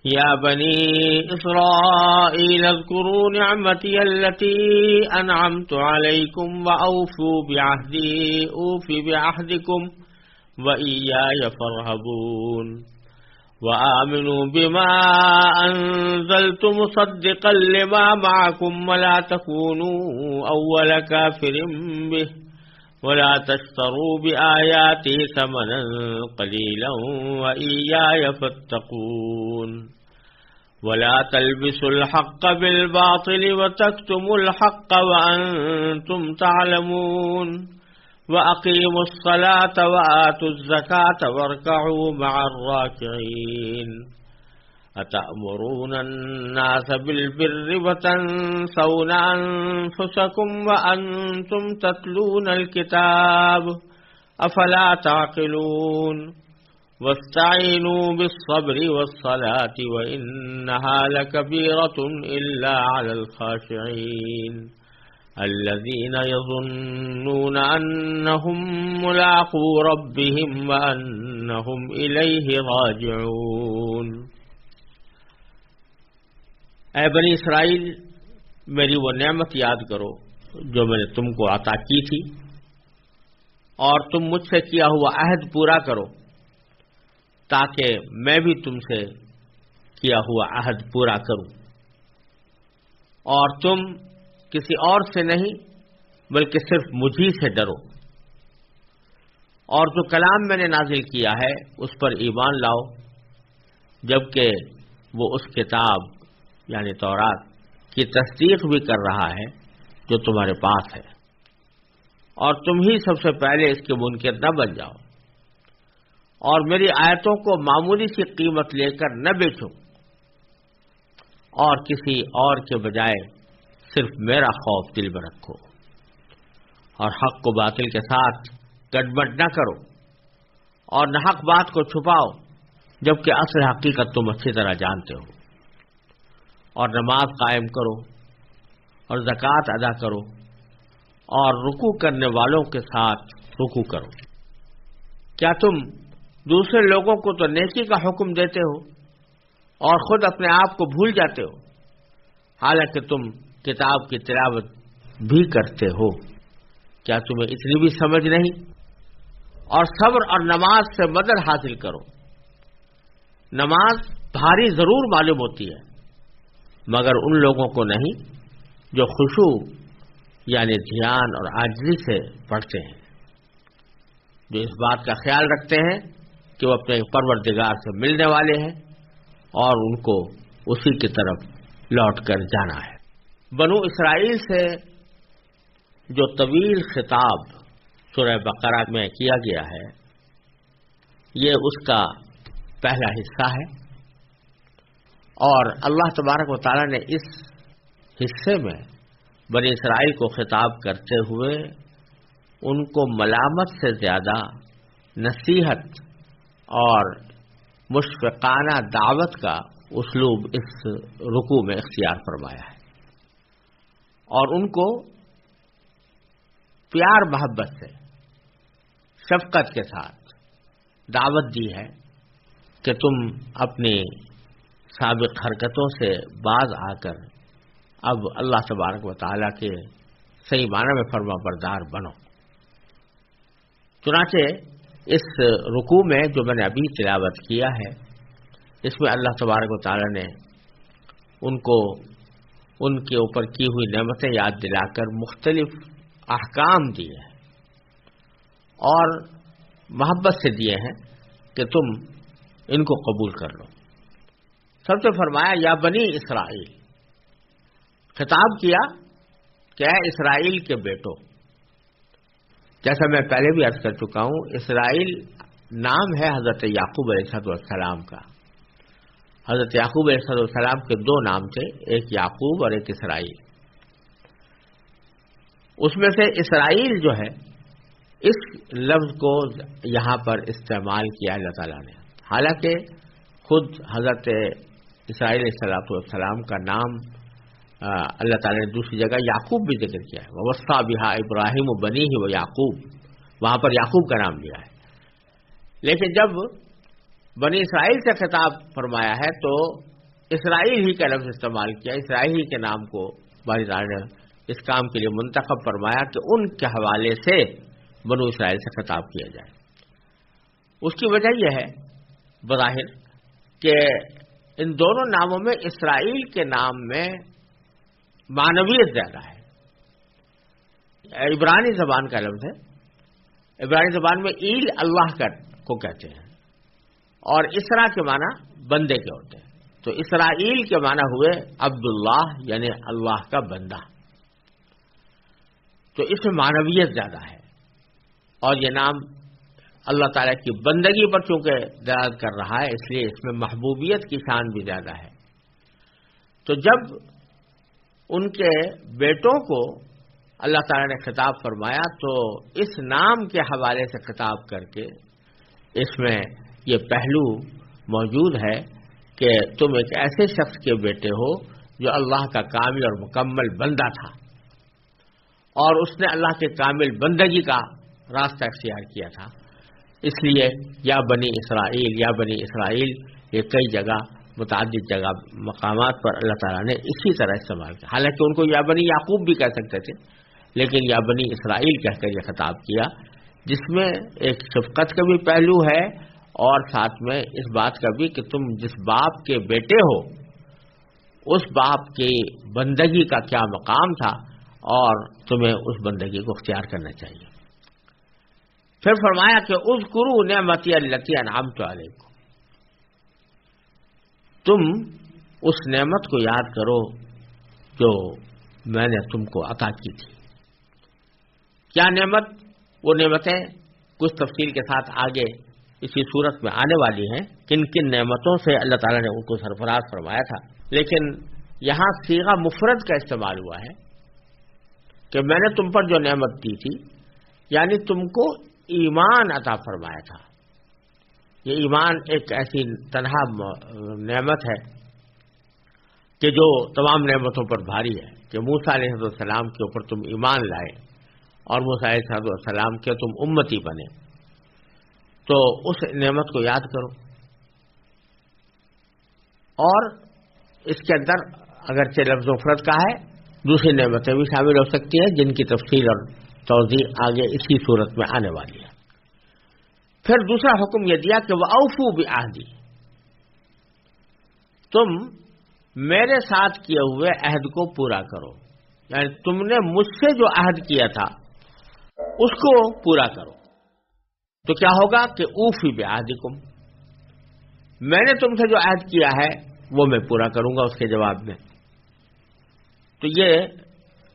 يا بني إسرائيل اذكروا نعمتي التي أنعمت عليكم وأوفوا بعهدي أوف بعهدكم وإياي فارهبون وآمنوا بما أنزلت مصدقا لما معكم ولا تكونوا أول كافر به ولا تشتروا بآياتي ثمنا قليلا وإياي فاتقون ولا تلبسوا الحق بالباطل وتكتموا الحق وأنتم تعلمون وأقيموا الصلاة وآتوا الزكاة واركعوا مع الراكعين أتأمرون الناس بالبر وتنسون أنفسكم وأنتم تتلون الكتاب أفلا تعقلون واستعينوا بالصبر والصلاة وإنها لكبيرة إلا على الخاشعين الذين يظنون أنهم ملاقو ربهم وأنهم إليه راجعون۔ اے بنی اسرائیل، میری وہ نعمت یاد کرو جو میں نے تم کو عطا کی تھی، اور تم مجھ سے کیا ہوا عہد پورا کرو تاکہ میں بھی تم سے کیا ہوا عہد پورا کروں، اور تم کسی اور سے نہیں بلکہ صرف مجھی سے ڈرو، اور جو کلام میں نے نازل کیا ہے اس پر ایمان لاؤ، جبکہ وہ اس کتاب یعنی تورات کی تصدیق بھی کر رہا ہے جو تمہارے پاس ہے، اور تم ہی سب سے پہلے اس کے منکر نہ بن جاؤ، اور میری آیتوں کو معمولی سی قیمت لے کر نہ بیچو، اور کسی اور کے بجائے صرف میرا خوف دل میں رکھو، اور حق کو باطل کے ساتھ گڈبڈ نہ کرو، اور نہ حق بات کو چھپاؤ جبکہ اصل حقیقت تم اچھی طرح جانتے ہو، اور نماز قائم کرو اور زکوٰۃ ادا کرو، اور رکوع کرنے والوں کے ساتھ رکوع کرو۔ کیا تم دوسرے لوگوں کو تو نیکی کا حکم دیتے ہو اور خود اپنے آپ کو بھول جاتے ہو، حالانکہ تم کتاب کی تلاوت بھی کرتے ہو؟ کیا تمہیں اتنی بھی سمجھ نہیں؟ اور صبر اور نماز سے مدد حاصل کرو۔ نماز بھاری ضرور معلوم ہوتی ہے، مگر ان لوگوں کو نہیں جو خشوع یعنی دھیان اور عاجزی سے پڑھتے ہیں، جو اس بات کا خیال رکھتے ہیں کہ وہ اپنے پروردگار سے ملنے والے ہیں اور ان کو اسی کی طرف لوٹ کر جانا ہے۔ بنو اسرائیل سے جو طویل خطاب سورہ بقرہ میں کیا گیا ہے، یہ اس کا پہلا حصہ ہے، اور اللہ تبارک و تعالی نے اس حصے میں بنی اسرائیل کو خطاب کرتے ہوئے ان کو ملامت سے زیادہ نصیحت اور مشفقانہ دعوت کا اسلوب اس رکوع میں اختیار فرمایا ہے، اور ان کو پیار محبت سے شفقت کے ساتھ دعوت دی ہے کہ تم اپنی سابق حرکتوں سے باز آ کر اب اللہ تبارک و تعالیٰ کے صحیح معنی میں فرما بردار بنو۔ چنانچہ اس رکوع میں جو میں نے ابھی تلاوت کیا ہے، اس میں اللہ تبارک و تعالیٰ نے ان کو ان کے اوپر کی ہوئی نعمتیں یاد دلا کر مختلف احکام دیے ہیں اور محبت سے دیے ہیں کہ تم ان کو قبول کر لو۔ سب سے فرمایا یا بنی اسرائیل، خطاب کیا کہ اے اسرائیل کے بیٹو۔ جیسا میں پہلے بھی عرض کر چکا ہوں، اسرائیل نام ہے حضرت یعقوب علیہ السلام کا۔ حضرت یعقوب علیہ السلام کے دو نام تھے، ایک یعقوب اور ایک اسرائیل۔ اس میں سے اسرائیل جو ہے، اس لفظ کو یہاں پر استعمال کیا اللہ تعالیٰ نے، حالانکہ خود حضرت اسرائیل علیہ السلام کا نام اللہ تعالیٰ نے دوسری جگہ یعقوب بھی ذکر کیا ہے، وَوَصَّىٰ بِهَا إِبْرَاهِيمُ بَنِيهِ وَيَعْقُوب، وہاں پر یعقوب کا نام لیا ہے۔ لیکن جب بنی اسرائیل سے خطاب فرمایا ہے تو اسرائیل ہی کا لفظ استعمال کیا، اسرائیل ہی کے نام کو باری تعالیٰ نے اس کام کے لیے منتخب فرمایا کہ ان کے حوالے سے بنو اسرائیل سے خطاب کیا جائے۔ اس کی وجہ یہ ہے بظاہر کہ ان دونوں ناموں میں اسرائیل کے نام میں معنویت زیادہ ہے۔ عبرانی زبان کا لفظ ہے، عبرانی زبان میں ایل اللہ کو کہتے ہیں، اور اسرا کے معنی بندے کے ہوتے ہیں، تو اسرائیل کے معنی ہوئے عبداللہ یعنی اللہ کا بندہ، تو اس میں معنویت زیادہ ہے، اور یہ نام اللہ تعالیٰ کی بندگی پر چونکہ دلالت کر رہا ہے اس لیے اس میں محبوبیت کی شان بھی زیادہ ہے۔ تو جب ان کے بیٹوں کو اللہ تعالیٰ نے خطاب فرمایا تو اس نام کے حوالے سے خطاب کر کے اس میں یہ پہلو موجود ہے کہ تم ایک ایسے شخص کے بیٹے ہو جو اللہ کا کامل اور مکمل بندہ تھا، اور اس نے اللہ کے کامل بندگی کا راستہ اختیار کیا تھا، اس لیے یا بنی اسرائیل یا بنی اسرائیل یہ کئی جگہ متعدد جگہ مقامات پر اللہ تعالیٰ نے اسی طرح استعمال کیا۔ حالانکہ ان کو یا بنی یعقوب بھی کہہ سکتے تھے، لیکن یا بنی اسرائیل کہہ کر یہ خطاب کیا، جس میں ایک شفقت کا بھی پہلو ہے اور ساتھ میں اس بات کا بھی کہ تم جس باپ کے بیٹے ہو اس باپ کی بندگی کا کیا مقام تھا اور تمہیں اس بندگی کو اختیار کرنا چاہیے۔ پھر فرمایا کہ اذکروا نعمتی التی انعمت علیکم، تم اس نعمت کو یاد کرو جو میں نے تم کو عطا کی تھی۔ کیا نعمت؟ وہ نعمتیں کچھ تفصیل کے ساتھ آگے اسی صورت میں آنے والی ہیں، کن کن نعمتوں سے اللہ تعالیٰ نے ان کو سرفراز فرمایا تھا، لیکن یہاں صیغہ مفرد کا استعمال ہوا ہے کہ میں نے تم پر جو نعمت دی تھی، یعنی تم کو ایمان عطا فرمایا تھا۔ یہ ایمان ایک ایسی تنہا نعمت ہے کہ جو تمام نعمتوں پر بھاری ہے، کہ موسیٰ علیہ السلام کے اوپر تم ایمان لائے اور موسیٰ علیہ السلام کے تم امتی بنے، تو اس نعمت کو یاد کرو۔ اور اس کے اندر اگرچہ لفظ مفرد کا ہے، دوسری نعمتیں بھی شامل ہو سکتی ہیں جن کی تفصیل اور توضیح آگے اسی صورت میں آنے والی ہے۔ پھر دوسرا حکم یہ دیا کہ وَأَوْفُوا بِعَهْدِي، تم میرے ساتھ کیے ہوئے عہد کو پورا کرو، یعنی تم نے مجھ سے جو عہد کیا تھا اس کو پورا کرو۔ تو کیا ہوگا کہ اوفی بعہدکم، میں نے تم سے جو عہد کیا ہے وہ میں پورا کروں گا اس کے جواب میں۔ تو یہ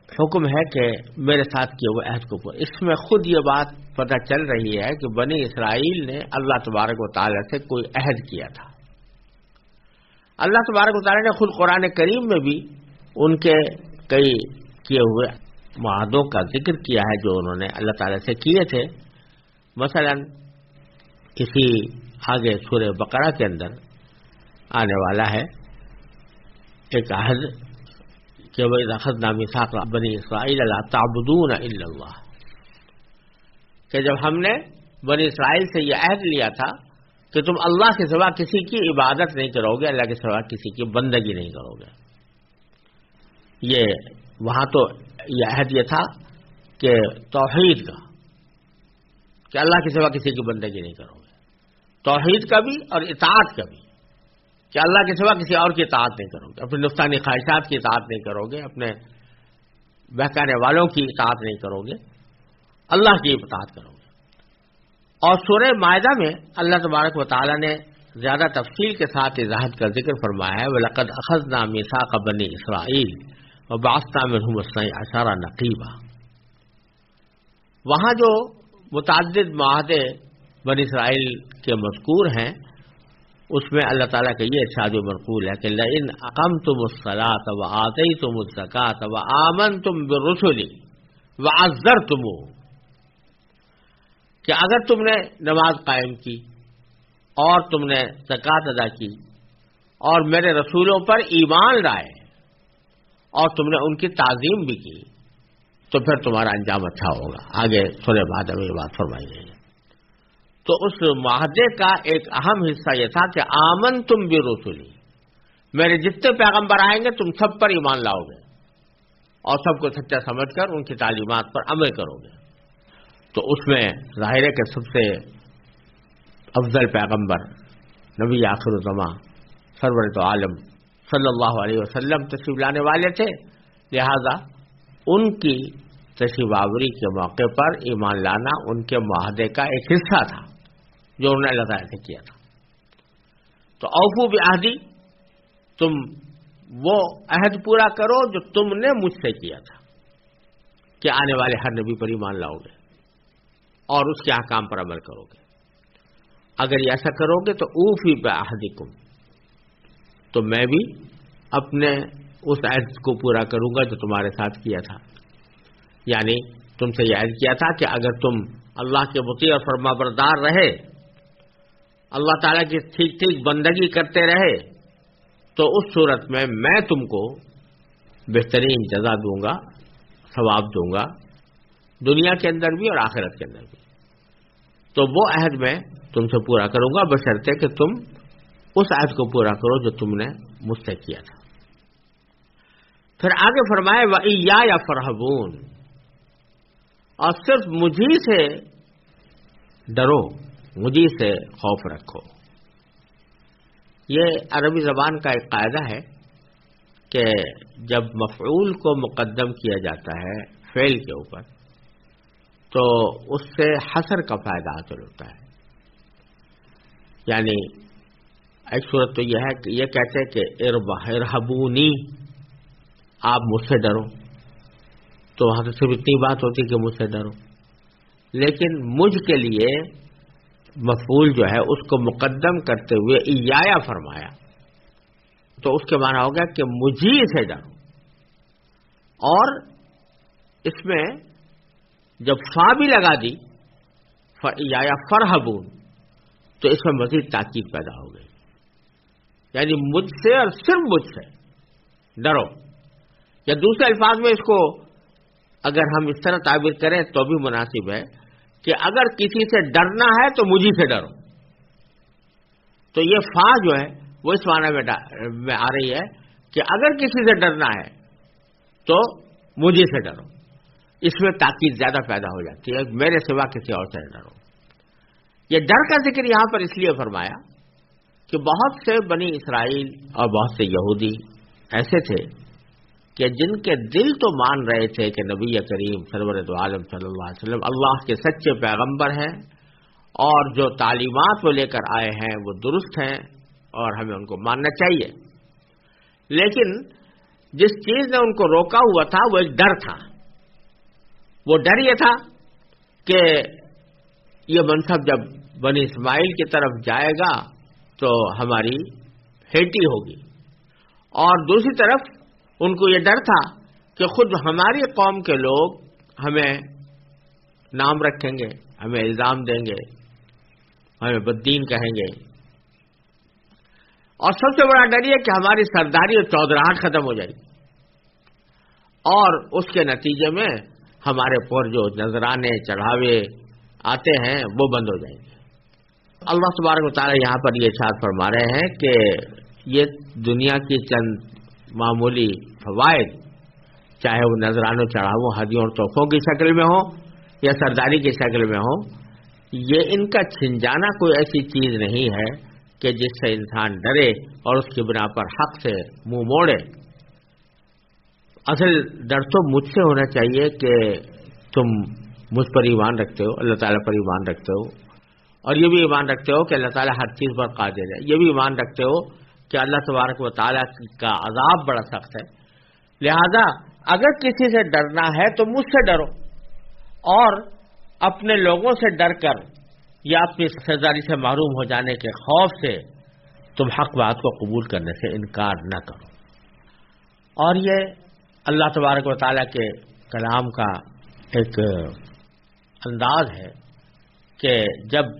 حکم ہے کہ میرے ساتھ کیے ہوئے عہد کو پورا۔ اس میں خود یہ بات پتہ چل رہی ہے کہ بنی اسرائیل نے اللہ تبارک و تعالیٰ سے کوئی عہد کیا تھا۔ اللہ تبارک و تعالیٰ نے خود قرآن کریم میں بھی ان کے کئی کیے ہوئے معاہدوں کا ذکر کیا ہے جو انہوں نے اللہ تعالیٰ سے کیے تھے۔ مثلا کسی آگے سورہ بقرہ کے اندر آنے والا ہے ایک عہد کہ وَإِذْ أَخَذْنَا مِيثَاقَ بَنِي إِسْرَائِيلَ لَا تَعْبُدُونَ إِلَّا اللَّهَ، کہ جب ہم نے بنی اسرائیل سے یہ عہد لیا تھا کہ تم اللہ کے سوا کسی کی عبادت نہیں کرو گے، اللہ کے سوا کسی کی بندگی نہیں کرو گے۔ یہ وہاں تو یہ عہد یہ تھا کہ توحید کا، کہ اللہ کے سوا کسی کی بندگی نہیں کرو گے، توحید کا بھی اور اطاعت کا بھی، کہ اللہ کے سوا کسی اور کی اطاعت نہیں کرو گے، اپنے نفسانی خواہشات کی اطاعت نہیں کرو گے، اپنے بہکانے والوں کی اطاعت نہیں کرو گے، اللہ کی اطاعت کرو گے۔ اور سورہ مائدہ میں اللہ تبارک و تعالی نے زیادہ تفصیل کے ساتھ وضاحت کا ذکر فرمایا ہے، وَلَقَدْ أَخَذْنَا مِيثَاقَ بَنِي إِسْرَائِيلَ وَبَعَثْنَا مِنْهُمُ اثْنَيْ عَشَرَ نَقِيبًا، وہاں جو متعدد معاہدے بنی اسرائیل کے مذکور ہیں اس میں اللہ تعالیٰ کا یہ ارشاد و منقول ہے کہ لَإِنْ أَقَمْتُمُ الصَّلَاةَ وَآتَيْتُمُ الزَّكَاةَ وَآمَنْتُمْ بِالرُّسُلِ وَعَزَّرْتُمُوهُمْ، کہ اگر تم نے نماز قائم کی اور تم نے زکوٰۃ ادا کی اور میرے رسولوں پر ایمان لائے اور تم نے ان کی تعظیم بھی کی تو پھر تمہارا انجام اچھا ہوگا۔ آگے سورہ مائدہ میں یہ بات فرمائی گئی ہے۔ تو اس معاہدے کا ایک اہم حصہ یہ تھا کہ آمنتم برسلی، میرے جتنے پیغمبر آئیں گے تم سب پر ایمان لاؤ گے اور سب کو سچا سمجھ کر ان کی تعلیمات پر عمل کرو گے. تو اس میں ظاہر ہے کہ سب سے افضل پیغمبر نبی آخر الزماں سرور تو عالم صلی اللہ علیہ وسلم تشریف لانے والے تھے. لہذا ان کی تشریف آوری کے موقع پر ایمان لانا ان کے معاہدے کا ایک حصہ تھا جو انہوں نے اللہ تعالیٰ سے کیا تھا. تو اوفو بعہدی، تم وہ عہد پورا کرو جو تم نے مجھ سے کیا تھا کہ آنے والے ہر نبی پر ایمان لاؤ گے اور اس کے احکام پر عمل کرو گے. اگر یہ ایسا کرو گے تو اوفی بعہدکم، تو میں بھی اپنے اس عہد کو پورا کروں گا جو تمہارے ساتھ کیا تھا. یعنی تم سے یہ عہد کیا تھا کہ اگر تم اللہ کے مطیع اور فرما بردار رہے، اللہ تعالیٰ کی ٹھیک ٹھیک بندگی کرتے رہے، تو اس صورت میں میں تم کو بہترین جزا دوں گا، ثواب دوں گا، دنیا کے اندر بھی اور آخرت کے اندر بھی. تو وہ عہد میں تم سے پورا کروں گا بشرطے کہ تم اس عہد کو پورا کرو جو تم نے مجھ سے کیا تھا. پھر آگے فرمائے وَإِيَّايَ فَارْهَبُونَ، اور صرف مجھی سے ڈرو، مجھی سے خوف رکھو. یہ عربی زبان کا ایک قاعدہ ہے کہ جب مفعول کو مقدم کیا جاتا ہے فعل کے اوپر تو اس سے حصر کا فائدہ حاصل ہوتا ہے. یعنی ایک صورت تو یہ ہے کہ یہ کہتے ہیں کہ ارہبونی، آپ مجھ سے ڈرو، تو وہاں سے صرف اتنی بات ہوتی کہ مجھ سے ڈرو. لیکن مجھ کے لیے مفعول جو ہے اس کو مقدم کرتے ہوئے ایایا فرمایا تو اس کے معنی ہوگا کہ مجھی سے ڈرو. اور اس میں جب فا بھی لگا دی یا فرحبون تو اس میں مزید تاکید پیدا ہو گئی. یعنی مجھ سے اور صرف مجھ سے ڈرو. یا دوسرے الفاظ میں اس کو اگر ہم اس طرح تعبیر کریں تو بھی مناسب ہے کہ اگر کسی سے ڈرنا ہے تو مجھی سے ڈرو. تو یہ فا جو ہے وہ اس معنی میں آ رہی ہے کہ اگر کسی سے ڈرنا ہے تو مجھی سے ڈرو. اس میں تاکید زیادہ پیدا ہو جاتی ہے، میرے سوا کسی اور سے ڈرو. یہ ڈر کا ذکر یہاں پر اس لیے فرمایا کہ بہت سے بنی اسرائیل اور بہت سے یہودی ایسے تھے کہ جن کے دل تو مان رہے تھے کہ نبی کریم سرور دو عالم صلی اللہ علیہ وسلم اللہ کے سچے پیغمبر ہیں اور جو تعلیمات وہ لے کر آئے ہیں وہ درست ہیں اور ہمیں ان کو ماننا چاہیے. لیکن جس چیز نے ان کو روکا ہوا تھا وہ ایک ڈر تھا. وہ ڈر یہ تھا کہ یہ منصب جب بنی اسماعیل کی طرف جائے گا تو ہماری ہیٹی ہوگی، اور دوسری طرف ان کو یہ ڈر تھا کہ خود ہماری قوم کے لوگ ہمیں نام رکھیں گے، ہمیں الزام دیں گے، ہمیں بددین کہیں گے، اور سب سے بڑا ڈر یہ کہ ہماری سرداری اور چودراہٹ ختم ہو جائے گی اور اس کے نتیجے میں ہمارے پر جو نذرانے چڑھاوے آتے ہیں وہ بند ہو جائیں گے. اللہ تبارک و تعالی یہاں پر یہ ارشاد فرما رہے ہیں کہ یہ دنیا کی چند معمولی فوائد، چاہے وہ نذرانوں چڑھاووں ہدیوں اور تحفوں کی شکل میں ہو یا سرداری کی شکل میں ہو، یہ ان کا چھن جانا کوئی ایسی چیز نہیں ہے کہ جس سے انسان ڈرے اور اس کی بنا پر حق سے منہ موڑے. اصل ڈر تو مجھ سے ہونا چاہیے کہ تم مجھ پر ایمان رکھتے ہو، اللہ تعالیٰ پر ایمان رکھتے ہو، اور یہ بھی ایمان رکھتے ہو کہ اللہ تعالیٰ ہر چیز پر قادر ہے. یہ بھی ایمان رکھتے ہو کہ اللہ تبارک و تعالیٰ کا عذاب بڑا سخت ہے. لہذا اگر کسی سے ڈرنا ہے تو مجھ سے ڈرو، اور اپنے لوگوں سے ڈر کر یا اپنی سرداری سے محروم ہو جانے کے خوف سے تم حق بات کو قبول کرنے سے انکار نہ کرو. اور یہ اللہ تبارک و تعالیٰ کے کلام کا ایک انداز ہے کہ جب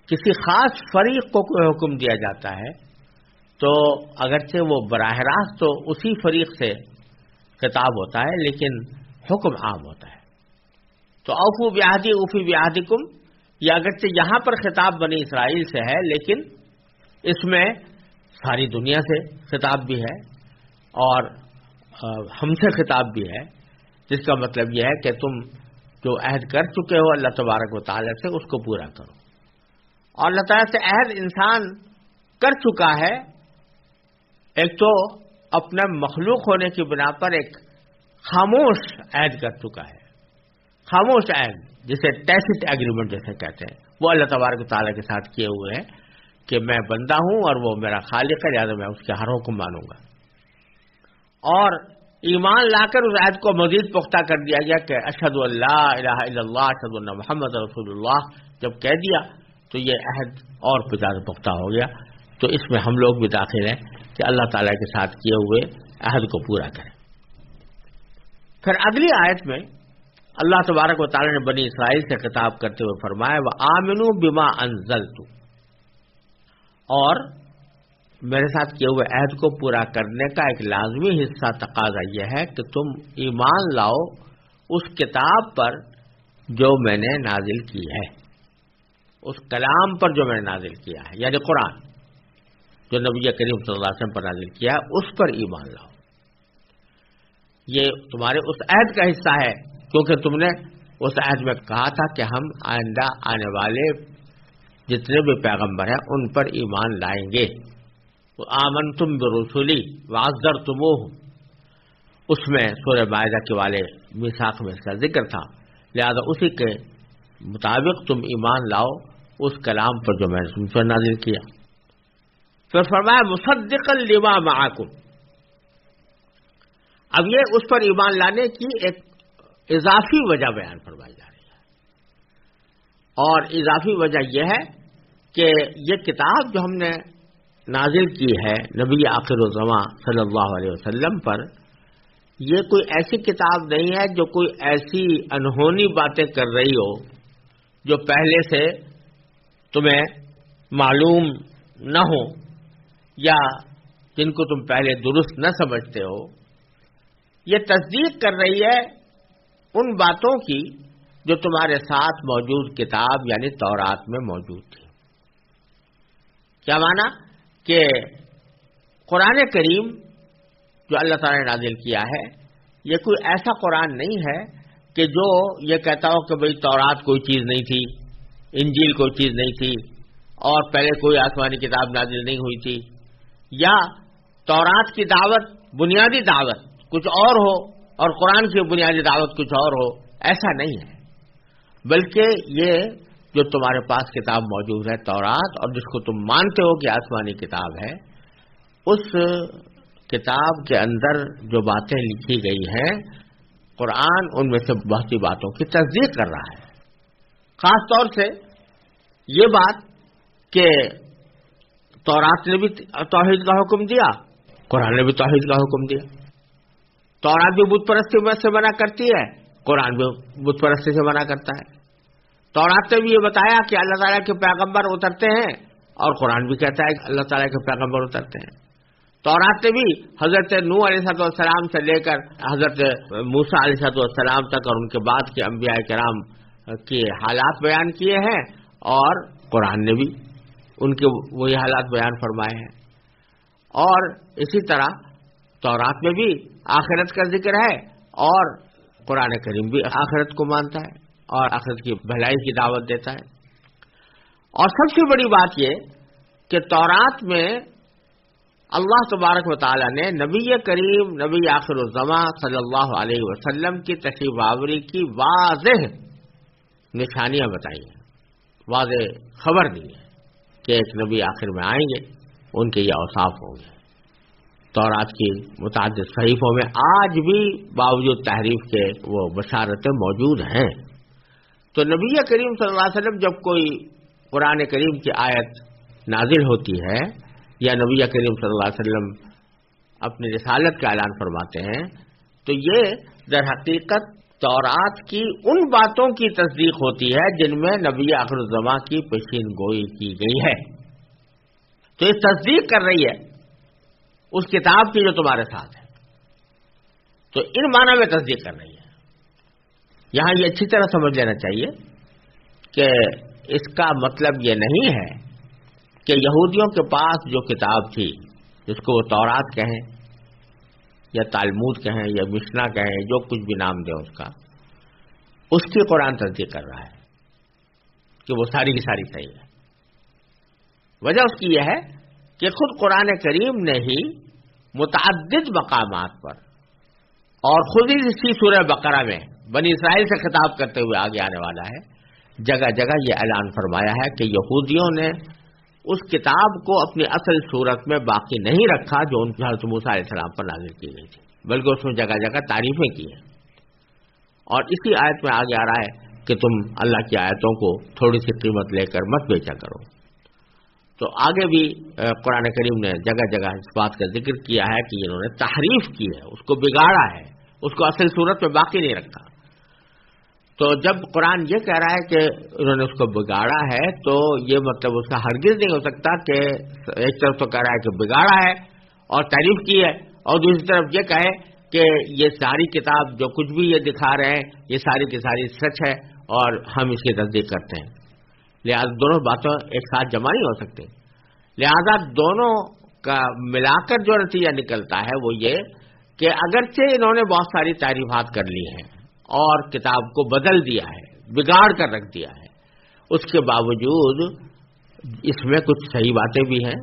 کسی خاص فریق کو کوئی حکم دیا جاتا ہے تو اگرچہ وہ براہ راست تو اسی فریق سے خطاب ہوتا ہے لیکن حکم عام ہوتا ہے. تو اوفو بعہدی اوفی بعہدکم، یہ اگرچہ یہاں پر خطاب بنی اسرائیل سے ہے لیکن اس میں ساری دنیا سے خطاب بھی ہے اور ہم سے خطاب بھی ہے، جس کا مطلب یہ ہے کہ تم جو عہد کر چکے ہو اللہ تبارک و تعالی سے اس کو پورا کرو. اور اللہ تعالیٰ سے عہد انسان کر چکا ہے، ایک تو اپنا مخلوق ہونے کی بنا پر ایک خاموش عہد کر چکا ہے، خاموش عہد جسے ٹیسٹ ایگریمنٹ جیسے کہتے ہیں، وہ اللہ تبارک و تعالیٰ کے ساتھ کیے ہوئے ہیں کہ میں بندہ ہوں اور وہ میرا خالق ہے، لہٰذا میں اس کے ہر حکم مانوں گا. اور ایمان لا کر اس عہد کو مزید پختہ کر دیا گیا کہ اشہد ان لا الہ الا اللہ اشہد ان محمد رسول اللہ جب کہہ دیا تو یہ عہد اور زیادہ پختہ ہو گیا. تو اس میں ہم لوگ بھی داخل ہیں کہ اللہ تعالیٰ کے ساتھ کیے ہوئے عہد کو پورا کریں. پھر اگلی آیت میں اللہ تبارک و تعالیٰ نے بنی اسرائیل سے خطاب کرتے ہوئے فرمایا وآمنوا بما انزلت، اور میرے ساتھ کیے ہوئے عہد کو پورا کرنے کا ایک لازمی حصہ تقاضا یہ ہے کہ تم ایمان لاؤ اس کتاب پر جو میں نے نازل کی ہے، اس کلام پر جو میں نے نازل کیا ہے، یعنی قرآن جو نبی کریم صلی اللہ علیہ وسلم پر نازل کیا ہے اس پر ایمان لاؤ. یہ تمہارے اس عہد کا حصہ ہے، کیونکہ تم نے اس عہد میں کہا تھا کہ ہم آئندہ آنے والے جتنے بھی پیغمبر ہیں ان پر ایمان لائیں گے. آمنتم برسلی وعزرتموہ، اس میں سورہ مائدہ کے والے میثاق میں اس کا ذکر تھا، لہذا اسی کے مطابق تم ایمان لاؤ اس کلام پر جو میں نے تم پر نازل کیا. پھر فرمایا مصدقا لما معکم، اب یہ اس پر ایمان لانے کی ایک اضافی وجہ بیان فرمائی جا رہی ہے، اور اضافی وجہ یہ ہے کہ یہ کتاب جو ہم نے نازل کی ہے نبی آخر الزماں صلی اللہ علیہ وسلم پر، یہ کوئی ایسی کتاب نہیں ہے جو کوئی ایسی انہونی باتیں کر رہی ہو جو پہلے سے تمہیں معلوم نہ ہو یا جن کو تم پہلے درست نہ سمجھتے ہو. یہ تصدیق کر رہی ہے ان باتوں کی جو تمہارے ساتھ موجود کتاب یعنی تورات میں موجود تھی. کیا معنی کہ قرآن کریم جو اللہ تعالیٰ نے نازل کیا ہے یہ کوئی ایسا قرآن نہیں ہے کہ جو یہ کہتا ہو کہ بھئی تورات کوئی چیز نہیں تھی، انجیل کوئی چیز نہیں تھی، اور پہلے کوئی آسمانی کتاب نازل نہیں ہوئی تھی، یا تورات کی دعوت بنیادی دعوت کچھ اور ہو اور قرآن کی بنیادی دعوت کچھ اور ہو. ایسا نہیں ہے، بلکہ یہ جو تمہارے پاس کتاب موجود ہے تورات، اور جس کو تم مانتے ہو کہ آسمانی کتاب ہے، اس کتاب کے اندر جو باتیں لکھی گئی ہیں قرآن ان میں سے بہت سی باتوں کی تصدیق کر رہا ہے. خاص طور سے یہ بات کہ تورات نے بھی توحید کا حکم دیا، قرآن نے بھی توحید کا حکم دیا. تورات بھی بت پرستی سے منع کرتی ہے، قرآن بھی بت پرستی سے منع کرتا ہے. تورات نے بھی یہ بتایا کہ اللہ تعالیٰ کے پیغمبر اترتے ہیں، اور قرآن بھی کہتا ہے کہ اللہ تعالیٰ کے پیغمبر اترتے ہیں. تورات نے بھی حضرت نوح علیہ السلام سے لے کر حضرت موسیٰ علیہ السلام تک اور ان کے بعد کے انبیاء کرام کے حالات بیان کیے ہیں، اور قرآن نے بھی ان کے وہی حالات بیان فرمائے ہیں. اور اسی طرح تورات میں بھی آخرت کا ذکر ہے، اور قرآن کریم بھی آخرت کو مانتا ہے اور آخرت کی بھلائی کی دعوت دیتا ہے. اور سب سے بڑی بات یہ کہ تورات میں اللہ تبارک و تعالی نے نبی کریم نبی آخر الزماں صلی اللہ علیہ وسلم کی تشریف آوری کی واضح نشانیاں بتائی ہیں، واضح خبر دی ہے کہ ایک نبی آخر میں آئیں گے، ان کے یہ اوصاف ہوں گے. تورات کی متعدد صحیفوں میں آج بھی باوجود تحریف کے وہ بشارتیں موجود ہیں. تو نبی کریم صلی اللہ علیہ وسلم جب کوئی قرآن کریم کی آیت نازل ہوتی ہے یا نبی کریم صلی اللہ علیہ وسلم اپنی رسالت کا اعلان فرماتے ہیں، تو یہ در حقیقت تورات کی ان باتوں کی تصدیق ہوتی ہے جن میں نبی آخر الزماں کی پیشین گوئی کی گئی ہے. تو یہ تصدیق کر رہی ہے اس کتاب کی جو تمہارے ساتھ ہے، تو ان معنی میں تصدیق کر رہی ہے. یہاں یہ اچھی طرح سمجھ لینا چاہیے کہ اس کا مطلب یہ نہیں ہے کہ یہودیوں کے پاس جو کتاب تھی جس کو وہ تورات کہیں یا تالمود کہیں یا مشنا کہیں، جو کچھ بھی نام دیں اس کا، اس کی قرآن تصدیق کر رہا ہے کہ وہ ساری کی ساری صحیح ہے۔ وجہ اس کی یہ ہے کہ خود قرآن کریم نے ہی متعدد مقامات پر اور خود ہی اسی سورہ بقرہ میں بنی اسرائیل سے خطاب کرتے ہوئے آگے آنے والا ہے، جگہ جگہ یہ اعلان فرمایا ہے کہ یہودیوں نے اس کتاب کو اپنی اصل صورت میں باقی نہیں رکھا جو ان حضرت موسیٰ علیہ السلام پر نازل کی گئی تھی، بلکہ اس میں جگہ جگہ تعریفیں کی ہیں۔ اور اسی آیت میں آگے آ رہا ہے کہ تم اللہ کی آیتوں کو تھوڑی سی قیمت لے کر مت بیچا کرو۔ تو آگے بھی قرآن کریم نے جگہ جگہ اس بات کا ذکر کیا ہے کہ انہوں نے تحریف کی ہے، اس کو بگاڑا ہے، اس کو اصل صورت میں باقی نہیں رکھا۔ تو جب قرآن یہ کہہ رہا ہے کہ انہوں نے اس کو بگاڑا ہے، تو یہ مطلب اس کا ہرگز نہیں ہو سکتا کہ ایک طرف تو کہہ رہا ہے کہ بگاڑا ہے اور تعریف کی ہے، اور دوسری طرف یہ کہے کہ یہ ساری کتاب جو کچھ بھی یہ دکھا رہے ہیں یہ ساری کی ساری سچ ہے اور ہم اس کی تصدیق کرتے ہیں۔ لہذا دونوں باتوں ایک ساتھ جمع نہیں ہو سکتے، لہذا دونوں کا ملا کر جو نتیجہ نکلتا ہے وہ یہ کہ اگرچہ انہوں نے بہت ساری تعریفات کر لی ہیں اور کتاب کو بدل دیا ہے، بگاڑ کر رکھ دیا ہے، اس کے باوجود اس میں کچھ صحیح باتیں بھی ہیں،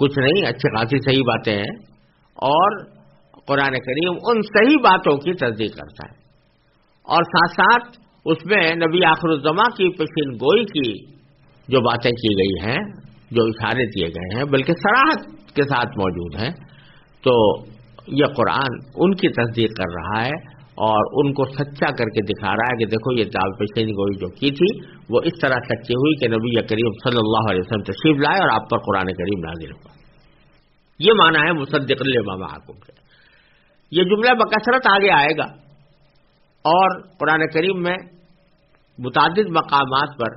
کچھ نہیں، اچھی خاصی صحیح باتیں ہیں، اور قرآن کریم ان صحیح باتوں کی تصدیق کرتا ہے، اور ساتھ ساتھ اس میں نبی آخر الزماں کی پیشین گوئی کی جو باتیں کی گئی ہیں، جو اشارے دیے گئے ہیں، بلکہ صراحت کے ساتھ موجود ہیں۔ تو یہ قرآن ان کی تصدیق کر رہا ہے اور ان کو سچا کر کے دکھا رہا ہے کہ دیکھو یہ پیشین گوئی جو کی تھی وہ اس طرح سچی ہوئی کہ نبی کریم صلی اللہ علیہ وسلم تشریف لائے اور آپ پر قرآن کریم نازل ہوا۔ یہ معنی ہے مصدق لما معکم کے۔ یہ جملہ بکثرت آگے آئے گا، اور قرآن کریم میں متعدد مقامات پر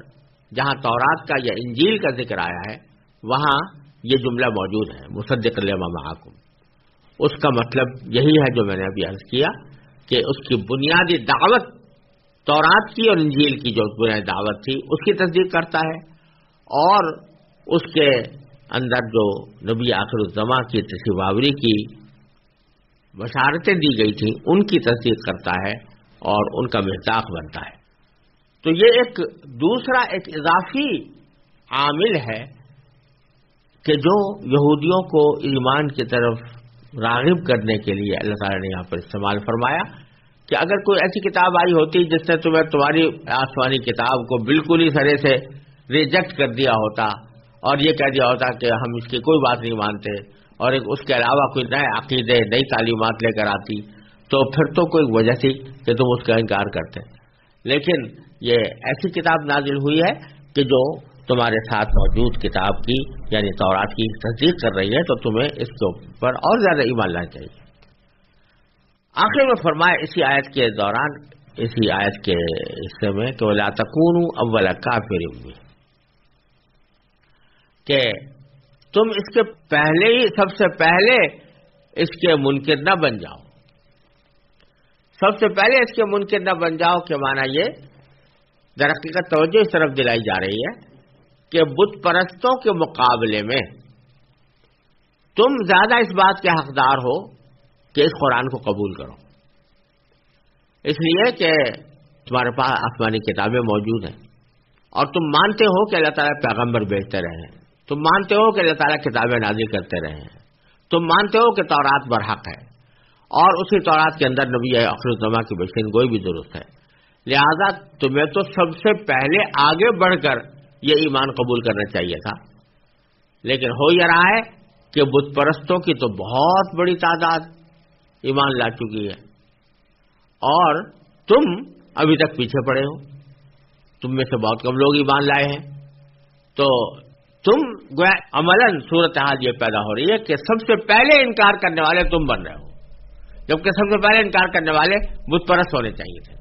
جہاں تورات کا یا انجیل کا ذکر آیا ہے وہاں یہ جملہ موجود ہے، مصدق لما معکم۔ اس کا مطلب یہی ہے جو میں نے ابھی عرض کیا کہ اس کی بنیادی دعوت تورات کی اور انجیل کی جو بنیادی دعوت تھی اس کی تصدیق کرتا ہے، اور اس کے اندر جو نبی آخر الزماں کی تشریف آوری کی بشارتیں دی گئی تھیں ان کی تصدیق کرتا ہے اور ان کا مصداق بنتا ہے۔ تو یہ ایک دوسرا ایک اضافی عامل ہے کہ جو یہودیوں کو ایمان کی طرف راغب کرنے کے لیے اللہ تعالیٰ نے یہاں پر استعمال فرمایا کہ اگر کوئی ایسی کتاب آئی ہوتی جس نے تمہاری آسمانی کتاب کو بالکل ہی سرے سے ریجیکٹ کر دیا ہوتا اور یہ کہہ دیا ہوتا کہ ہم اس کی کوئی بات نہیں مانتے، اور اس کے علاوہ کوئی نئے عقیدے نئی تعلیمات لے کر آتی، تو پھر تو کوئی وجہ تھی کہ تم اس کا انکار کرتے۔ لیکن یہ ایسی کتاب نازل ہوئی ہے کہ جو تمہارے ساتھ موجود کتاب کی یعنی تورات کی تصدیق کر رہی ہے، تو تمہیں اس کے اوپر اور زیادہ ایمان لانا چاہیے۔ آخر میں فرمایا اسی آیت کے دوران، اسی آیت کے حصے میں کہ وَلَا تَكُونُوا أَوَّلَ كَافِرٍ بِهِ، کہ تم اس کے پہلے ہی سب سے پہلے اس کے منکر نہ بن جاؤ۔ سب سے پہلے اس کے منکر نہ بن جاؤ کہ معنی یہ در حقیقت توجہ اس طرف دلائی جا رہی ہے کہ بت پرستوں کے مقابلے میں تم زیادہ اس بات کے حقدار ہو کہ اس قرآن کو قبول کرو، اس لیے کہ تمہارے پاس آسمانی کتابیں موجود ہیں اور تم مانتے ہو کہ اللہ تعالیٰ پیغمبر بھیجتے رہے ہیں، تم مانتے ہو کہ اللہ تعالیٰ کتابیں نازل کرتے رہے ہیں، تم مانتے ہو کہ تورات برحق ہے اور اسی تورات کے اندر نبی آخر الزماں کی پیشین گوئی بھی درست ہے، لہذا تمہیں تو سب سے پہلے آگے بڑھ کر یہ ایمان قبول کرنا چاہیے تھا۔ لیکن ہو یہ رہا ہے کہ بت پرستوں کی تو بہت بڑی تعداد ایمان لا چکی ہے اور تم ابھی تک پیچھے پڑے ہو، تم میں سے بہت کم لوگ ایمان لائے ہیں۔ تو تم گویا عملاً صورتحال یہ پیدا ہو رہی ہے کہ سب سے پہلے انکار کرنے والے تم بن رہے ہو، جبکہ سب سے پہلے انکار کرنے والے بت پرست ہونے چاہیے تھے،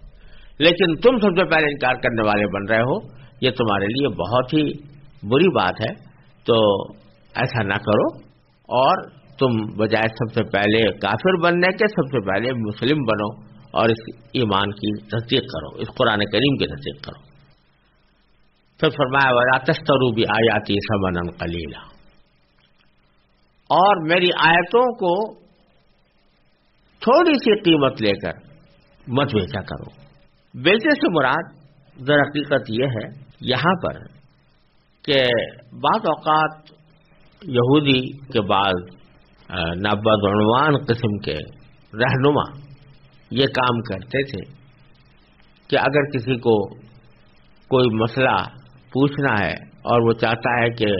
لیکن تم سب سے پہلے انکار کرنے والے بن رہے ہو۔ یہ تمہارے لیے بہت ہی بری بات ہے، تو ایسا نہ کرو، اور تم بجائے سب سے پہلے کافر بننے کے سب سے پہلے مسلم بنو اور اس ایمان کی تصدیق کرو، اس قرآن کریم کی تصدیق کرو۔ پھر فرمایا وَلَا تَشْتَرُوا بِآيَاتِي ثَمَنًا قَلِيلًا، اور میری آیتوں کو تھوڑی سی قیمت لے کر مت بیچا کرو۔ بیچنے سے مراد در حقیقت یہ ہے یہاں پر کہ بعض اوقات یہودی کے بعض نابدعنوان قسم کے رہنما یہ کام کرتے تھے کہ اگر کسی کو کوئی مسئلہ پوچھنا ہے اور وہ چاہتا ہے کہ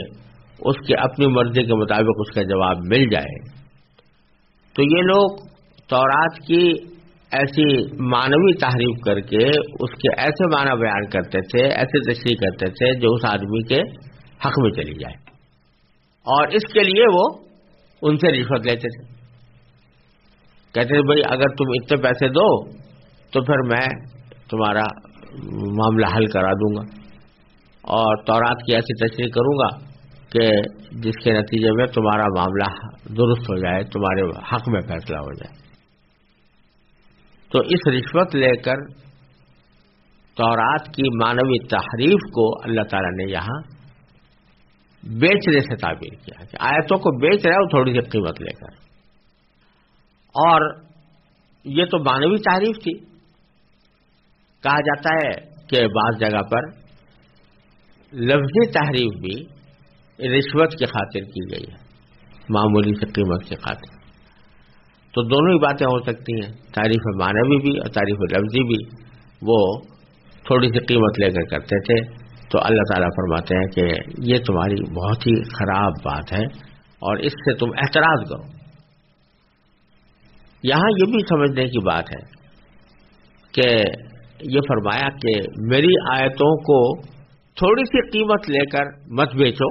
اس کے اپنی مرضی کے مطابق اس کا جواب مل جائے، تو یہ لوگ تورات کی ایسی معنوی تحریف کر کے اس کے ایسے معنی بیان کرتے تھے، ایسے تشریح کرتے تھے جو اس آدمی کے حق میں چلی جائے، اور اس کے لیے وہ ان سے رشوت لیتے تھے۔ کہتے تھے بھائی اگر تم اتنے پیسے دو تو پھر میں تمہارا معاملہ حل کرا دوں گا اور تورات کی ایسی تشریح کروں گا کہ جس کے نتیجے میں تمہارا معاملہ درست ہو جائے، تمہارے حق میں فیصلہ ہو جائے۔ تو اس رشوت لے کر تورات کی معنوی تحریف کو اللہ تعالیٰ نے یہاں بیچنے سے تعبیر کیا کہ آیتوں کو بیچ رہے ہو تھوڑی سی قیمت لے کر، اور یہ تو معنوی تحریف تھی۔ کہا جاتا ہے کہ بعض جگہ پر لفظی تحریف بھی رشوت کی خاطر کی گئی ہے، معمولی سی قیمت کی خاطر۔ تو دونوں ہی باتیں ہو سکتی ہیں، تعریف معنوی بھی اور تعریف لفظی بھی وہ تھوڑی سی قیمت لے کر کرتے تھے۔ تو اللہ تعالیٰ فرماتے ہیں کہ یہ تمہاری بہت ہی خراب بات ہے اور اس سے تم احتراز کرو۔ یہاں یہ بھی سمجھنے کی بات ہے کہ یہ فرمایا کہ میری آیتوں کو تھوڑی سی قیمت لے کر مت بیچو،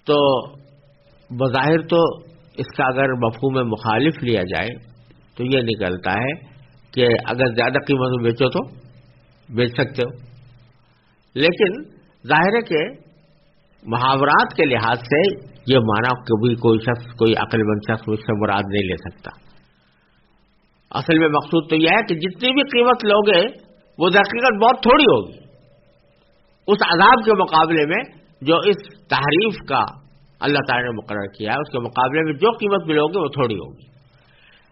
تو بظاہر تو اس کا اگر مفہوم مخالف لیا جائے تو یہ نکلتا ہے کہ اگر زیادہ قیمت میں بیچو تو بیچ سکتے ہو، لیکن ظاہر ہے کہ محاورات کے لحاظ سے یہ معنی کبھی کوئی شخص، کوئی عقل مند شخص اس سے مراد نہیں لے سکتا۔ اصل میں مقصود تو یہ ہے کہ جتنی بھی قیمت لوگے وہ حقیقت بہت تھوڑی ہوگی اس عذاب کے مقابلے میں جو اس تحریف کا اللہ تعالی نے مقرر کیا ہے، اس کے مقابلے میں جو قیمت بھی لوگے وہ تھوڑی ہوگی۔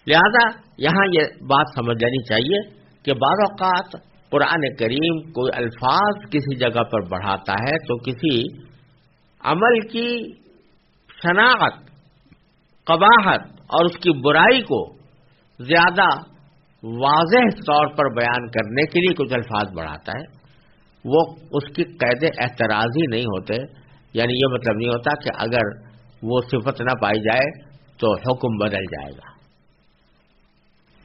لہذا یہاں یہ بات سمجھ لینی چاہیے کہ بعض اوقات قرآن کریم کوئی الفاظ کسی جگہ پر بڑھاتا ہے تو کسی عمل کی شناخت، قباحت اور اس کی برائی کو زیادہ واضح طور پر بیان کرنے کے لیے کچھ الفاظ بڑھاتا ہے، وہ اس کی قید اعتراضی نہیں ہوتے، یعنی یہ مطلب نہیں ہوتا کہ اگر وہ صفت نہ پائی جائے تو حکم بدل جائے گا۔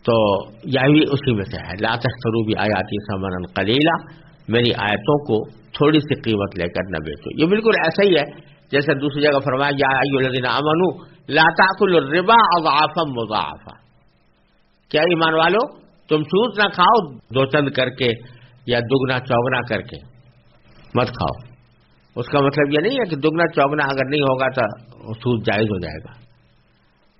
تو یہ بھی اسی میں سے ہے، لا تشتروا بآیاتی ثمنا قلیلا، میری آیتوں کو تھوڑی سی قیمت لے کر نہ بیچو۔ یہ بالکل ایسا ہی ہے جیسے دوسری جگہ فرمایا یا ایھا الذین آمنوا لا تأکلوا الربا اضعافا مضاعفا، کیا ایمان والو تم سود نہ کھاؤ دو چند کر کے یا دگنا چوگنا کر کے مت کھاؤ۔ اس کا مطلب یہ نہیں ہے کہ دگنا چوگنا اگر نہیں ہوگا تو سود جائز ہو جائے گا،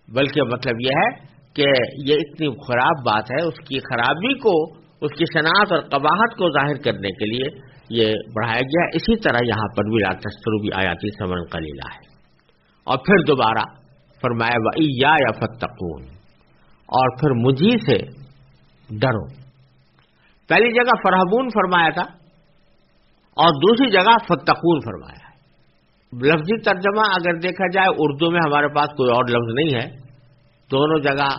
بلکہ مطلب یہ ہے کہ یہ اتنی خراب بات ہے، اس کی خرابی کو، اس کی شناخت اور قباحت کو ظاہر کرنے کے لیے یہ بڑھایا گیا۔ اسی طرح یہاں پر بھی لا تشتروا بآیاتی ثمنا قلیلا ہے، اور پھر دوبارہ فرمایا وإیایا فاتقون، اور پھر مجھی سے ڈرو۔ پہلی جگہ فرحبون فرمایا تھا اور دوسری جگہ فتقون فرمایا ہے۔ لفظی ترجمہ اگر دیکھا جائے اردو میں ہمارے پاس کوئی اور لفظ نہیں ہے، دونوں جگہ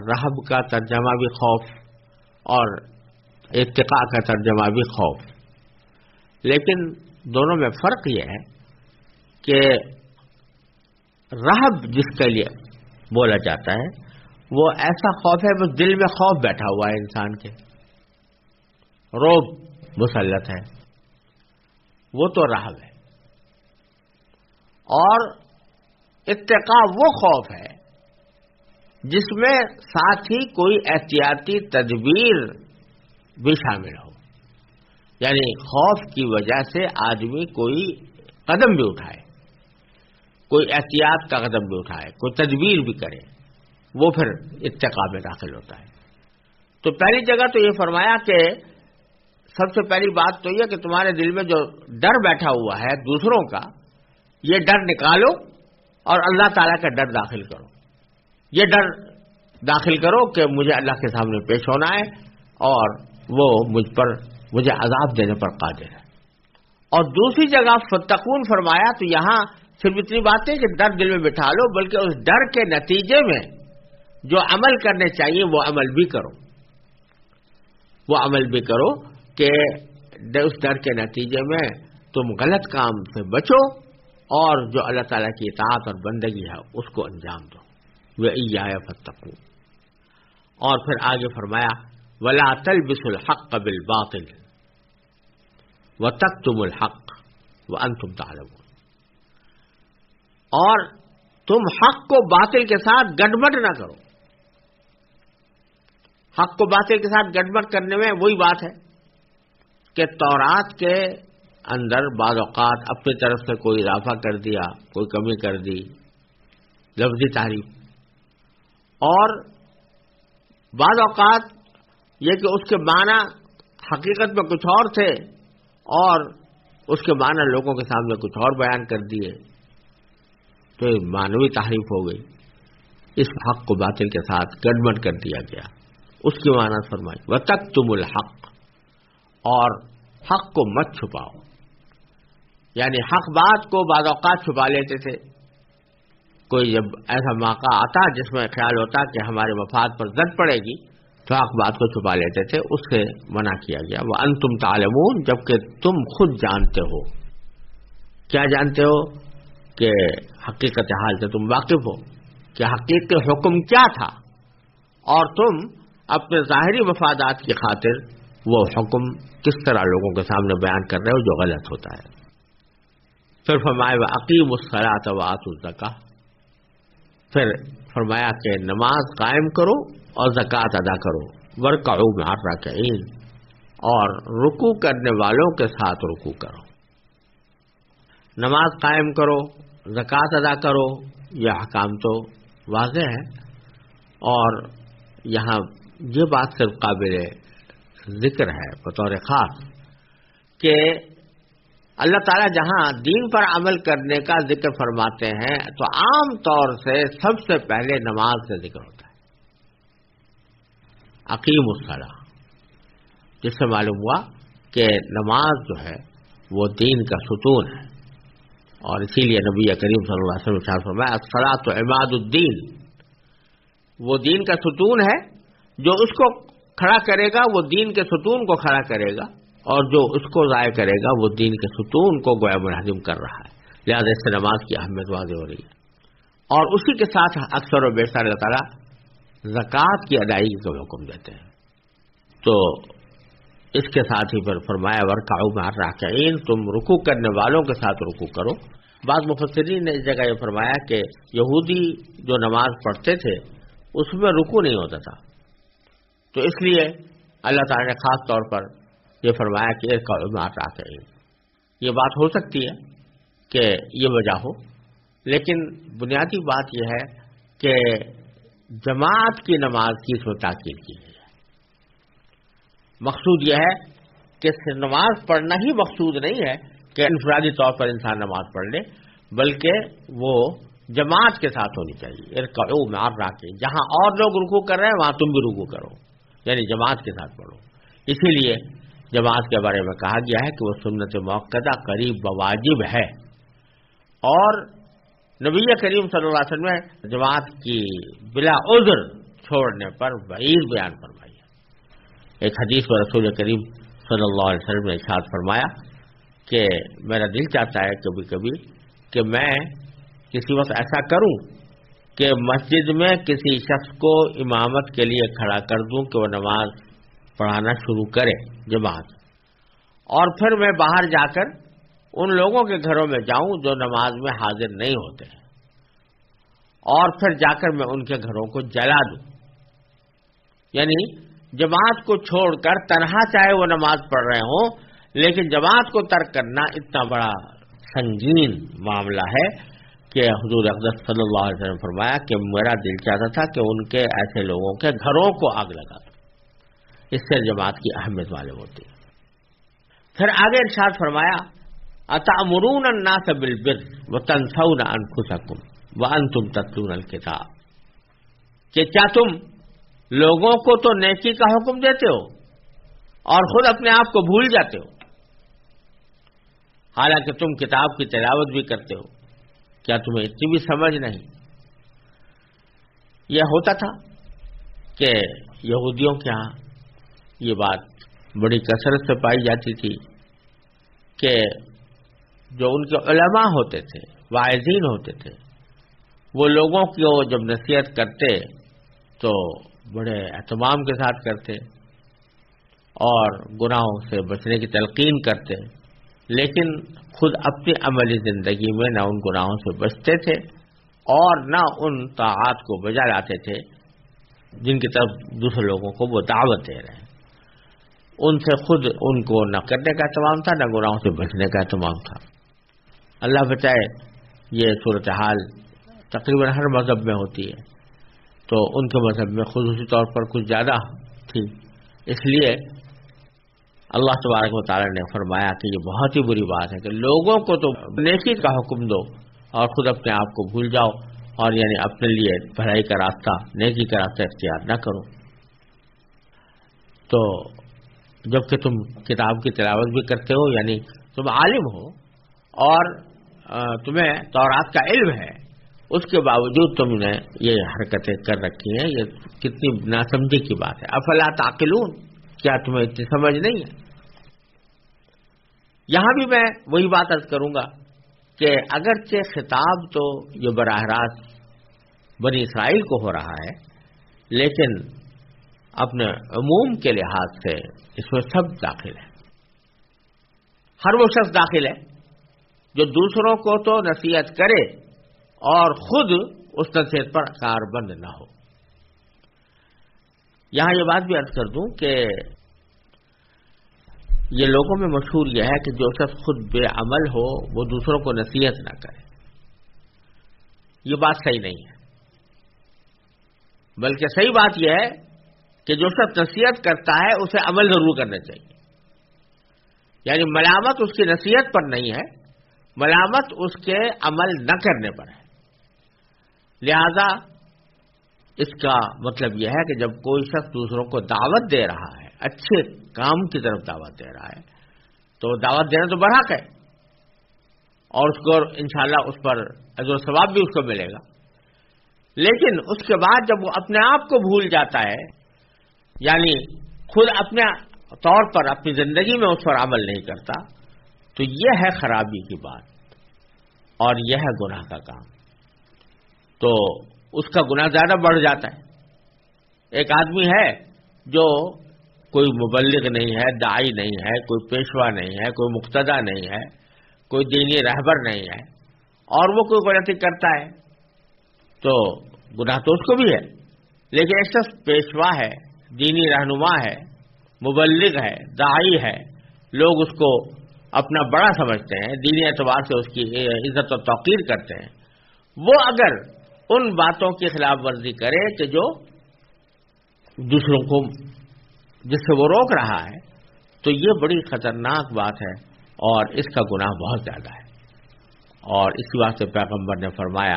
رہب کا ترجمہ بھی خوف اور اتقاء کا ترجمہ بھی خوف، لیکن دونوں میں فرق یہ ہے کہ رہب جس کے لیے بولا جاتا ہے وہ ایسا خوف ہے بس دل میں خوف بیٹھا ہوا ہے انسان کے، رعب مسلط ہے، وہ تو رہب ہے۔ اور اتقاء وہ خوف ہے جس میں ساتھ ہی کوئی احتیاطی تدبیر بھی شامل ہو، یعنی خوف کی وجہ سے آدمی کوئی قدم بھی اٹھائے، کوئی احتیاط کا قدم بھی اٹھائے، کوئی تدبیر بھی کرے، وہ پھر اتقاء میں داخل ہوتا ہے۔ تو پہلی جگہ تو یہ فرمایا کہ سب سے پہلی بات تو یہ کہ تمہارے دل میں جو ڈر بیٹھا ہوا ہے دوسروں کا، یہ ڈر نکالو اور اللہ تعالیٰ کا ڈر داخل کرو. یہ ڈر داخل کرو کہ مجھے اللہ کے سامنے پیش ہونا ہے اور وہ مجھے عذاب دینے پر قادر ہے. اور دوسری جگہ فتقون فرمایا تو یہاں صرف اتنی بات ہے کہ ڈر دل میں بٹھا لو، بلکہ اس ڈر کے نتیجے میں جو عمل کرنے چاہیے وہ عمل بھی کرو. وہ عمل بھی کرو کہ اس ڈر کے نتیجے میں تم غلط کام سے بچو اور جو اللہ تعالیٰ کی اطاعت اور بندگی ہے اس کو انجام دو. وَإِيَّايَ فَاتَّقُونِ. اور پھر آگے فرمایا وَلَا تَلْبِسُوا الْحَقَّ بِالْبَاطِلِ وَتَكْتُمُوا الْحَقَّ وَأَنْتُمْ تَعْلَمُونَ. اور تم حق کو باطل کے ساتھ گڑبڑ نہ کرو. حق کو باطل کے ساتھ گڑبڑ کرنے میں وہی بات ہے کہ تورات کے اندر بعض اوقات اپنی طرف سے کوئی اضافہ کر دیا، کوئی کمی کر دی، لفظی تعریف، اور بعض اوقات یہ کہ اس کے معنی حقیقت میں کچھ اور تھے اور اس کے معنی لوگوں کے سامنے کچھ اور بیان کر دیے، تو یہ معنوی تحریف ہو گئی. اس حق کو باطل کے ساتھ گڑبڑ کر دیا گیا. اس کی معنی فرمائی وَتَكْتُمُوا الْحَقَّ. اور حق کو مت چھپاؤ. یعنی حق بات کو بعض اوقات چھپا لیتے تھے. کوئی جب ایسا موقع آتا جس میں خیال ہوتا کہ ہمارے مفاد پر زد پڑے گی تو حق بات کو چھپا لیتے تھے. اس سے منع کیا گیا. وَأَنْتُمْ تَعْلَمُونَ. جبکہ تم خود جانتے ہو. کیا جانتے ہو؟ کہ حقیقت حال سے تم واقف ہو کہ حقیقت حکم کیا تھا، اور تم اپنے ظاہری مفادات کی خاطر وہ حکم کس طرح لوگوں کے سامنے بیان کر رہے ہو جو غلط ہوتا ہے. پھر فرمایا وَأَقِیمُوا الصَّلَاةَ وَآتُوا الزَّکَاةَ. پھر فرمایا کہ نماز قائم کرو اور زکوٰۃ ادا کرو. وَارْکَعُوا مَعَ الرَّاکِعِینَ. اور رکوع کرنے والوں کے ساتھ رکوع کرو. نماز قائم کرو، زکوٰۃ ادا کرو، یہ احکام تو واضح ہے. اور یہاں یہ بات صرف قابل ذکر ہے بطور خاص کہ اللہ تعالیٰ جہاں دین پر عمل کرنے کا ذکر فرماتے ہیں تو عام طور سے سب سے پہلے نماز کا ذکر ہوتا ہے. اقیم الصلاۃ، جس سے معلوم ہوا کہ نماز جو ہے وہ دین کا ستون ہے. اور اسی لیے نبی کریم صلی اللہ علیہ وسلم نے فرمایا الصلاۃ عماد الدین. وہ دین کا ستون ہے. جو اس کو کھڑا کرے گا وہ دین کے ستون کو کھڑا کرے گا، اور جو اس کو ضائع کرے گا وہ دین کے ستون کو گویا منہدم کر رہا ہے. لہذا اس سے نماز کی اہمیت واضح ہو رہی ہے. اور اسی کے ساتھ اکثر و بیشتر اللہ تعالیٰ زکوٰۃ کی ادائیگی کا حکم دیتے ہیں. تو اس کے ساتھ ہی پھر فرمایا وَارْکَعُوا مَعَ الرَّاکِعِینَ. تم رکوع کرنے والوں کے ساتھ رکوع کرو. بعض مفسرین نے اس جگہ یہ فرمایا کہ یہودی جو نماز پڑھتے تھے اس میں رکوع نہیں ہوتا تھا، تو اس لیے اللہ تعالیٰ نے خاص طور پر یہ فرمایا کہ ارکعوا مع الراکعین. یہ بات ہو سکتی ہے کہ یہ وجہ ہو، لیکن بنیادی بات یہ ہے کہ جماعت کی نماز کی اس میں تاکید کی گئی ہے. مقصود یہ ہے کہ نماز پڑھنا ہی مقصود نہیں ہے کہ انفرادی طور پر انسان نماز پڑھ لے، بلکہ وہ جماعت کے ساتھ ہونی چاہیے. ارکعوا مع الراکعین. جہاں اور لوگ رکوع کر رہے ہیں وہاں تم بھی رکوع کرو، یعنی جماعت کے ساتھ پڑھو. اسی لیے جماعت کے بارے میں کہا گیا ہے کہ وہ سنت موقدہ قریب بواجب ہے. اور نبی کریم صلی اللہ علیہ وسلم نے جماعت کی بلا عذر چھوڑنے پر وعید بیان فرمائی ہے. ایک حدیث میں رسول کریم صلی اللہ علیہ وسلم نے ارشاد فرمایا کہ میرا دل چاہتا ہے کبھی کبھی کہ میں کسی وقت ایسا کروں کہ مسجد میں کسی شخص کو امامت کے لیے کھڑا کر دوں کہ وہ نماز پڑھانا شروع کرے جماعت، اور پھر میں باہر جا کر ان لوگوں کے گھروں میں جاؤں جو نماز میں حاضر نہیں ہوتے، اور پھر جا کر میں ان کے گھروں کو جلا دوں. یعنی جماعت کو چھوڑ کر تنہا چاہے وہ نماز پڑھ رہے ہوں، لیکن جماعت کو ترک کرنا اتنا بڑا سنگین معاملہ ہے کہ حضور اقدس صلی اللہ علیہ وسلم نے فرمایا کہ میرا دل چاہتا تھا کہ ان کے ایسے لوگوں کے گھروں کو آگ لگا دوں. اس سے جماعت کی اہمیت معلوم ہوتی ہے. پھر آگے ارشاد فرمایا اتأمرون الناس بالبر وتنسون انفسکم وَأَنْتُمْ تَتْلُونَ الْكِتَابَ، کہ کیا تم لوگوں کو تو نیکی کا حکم دیتے ہو اور خود اپنے آپ کو بھول جاتے ہو، حالانکہ تم کتاب کی تلاوت بھی کرتے ہو، کیا تمہیں اتنی بھی سمجھ نہیں؟ یہ ہوتا تھا کہ یہودیوں کے ہاں یہ بات بڑی کثرت سے پائی جاتی تھی کہ جو ان کے علماء ہوتے تھے، واعظین ہوتے تھے، وہ لوگوں کو جب نصیحت کرتے تو بڑے اہتمام کے ساتھ کرتے اور گناہوں سے بچنے کی تلقین کرتے، لیکن خود اپنی عملی زندگی میں نہ ان گناہوں سے بچتے تھے اور نہ ان طاعات کو بجا لاتے تھے جن کی طرف دوسرے لوگوں کو وہ دعوت دے رہے ہیں۔ ان سے خود ان کو نہ کرنے کا اہتمام تھا، نہ گناہوں سے بچنے کا اہتمام تھا۔ اللہ بچائے، یہ صورتحال تقریباً ہر مذہب میں ہوتی ہے، تو ان کے مذہب میں خصوصی طور پر کچھ زیادہ تھی، اس لیے اللہ تبارک و تعالی نے فرمایا کہ یہ بہت ہی بری بات ہے کہ لوگوں کو تو نیکی کا حکم دو اور خود اپنے آپ کو بھول جاؤ، اور یعنی اپنے لیے بھلائی کا راستہ، نیکی کا راستہ اختیار نہ کرو۔ تو جب کہ تم کتاب کی تلاوت بھی کرتے ہو، یعنی تم عالم ہو اور تمہیں تورات کا علم ہے، اس کے باوجود تم نے یہ حرکتیں کر رکھی ہیں، یہ کتنی ناسمجھی کی بات ہے۔ افلا تعقلون، کیا تمہیں اتنی سمجھ نہیں ہے؟ یہاں بھی میں وہی بات عرض کروں گا کہ اگرچہ خطاب تو یہ براہ راست بنی اسرائیل کو ہو رہا ہے، لیکن اپنے عموم کے لحاظ سے اس میں سب داخل ہے۔ ہر وہ شخص داخل ہے جو دوسروں کو تو نصیحت کرے اور خود اس نصیحت پر کاربند نہ ہو۔ یہاں یہ بات بھی عرض کر دوں کہ یہ لوگوں میں مشہور یہ ہے کہ جو شخص خود بے عمل ہو وہ دوسروں کو نصیحت نہ کرے، یہ بات صحیح نہیں ہے، بلکہ صحیح بات یہ ہے کہ جو شخص نصیحت کرتا ہے اسے عمل ضرور کرنا چاہیے۔ یعنی ملامت اس کی نصیحت پر نہیں ہے، ملامت اس کے عمل نہ کرنے پر ہے۔ لہذا اس کا مطلب یہ ہے کہ جب کوئی شخص دوسروں کو دعوت دے رہا ہے، اچھے کام کی طرف دعوت دے رہا ہے، تو دعوت دینا تو برحق ہے اور اس کو انشاءاللہ اس پر اجر و ثواب بھی اس کو ملے گا، لیکن اس کے بعد جب وہ اپنے آپ کو بھول جاتا ہے، یعنی خود اپنے طور پر اپنی زندگی میں اس پر عمل نہیں کرتا، تو یہ ہے خرابی کی بات اور یہ ہے گناہ کا کام، تو اس کا گناہ زیادہ بڑھ جاتا ہے۔ ایک آدمی ہے جو کوئی مبلغ نہیں ہے، داعی نہیں ہے، کوئی پیشوا نہیں ہے، کوئی مقتدی نہیں ہے، کوئی دینی رہبر نہیں ہے، اور وہ کوئی غلطی کرتا ہے تو گناہ تو اس کو بھی ہے، لیکن ایک شخص پیشوا ہے، دینی رہنما ہے، مبلغ ہے، داعی ہے، لوگ اس کو اپنا بڑا سمجھتے ہیں، دینی اعتبار سے اس کی عزت و توقیر کرتے ہیں، وہ اگر ان باتوں کی خلاف ورزی کرے کہ جو دوسروں کو جس سے وہ روک رہا ہے، تو یہ بڑی خطرناک بات ہے اور اس کا گناہ بہت زیادہ ہے۔ اور اس واسطے پیغمبر نے فرمایا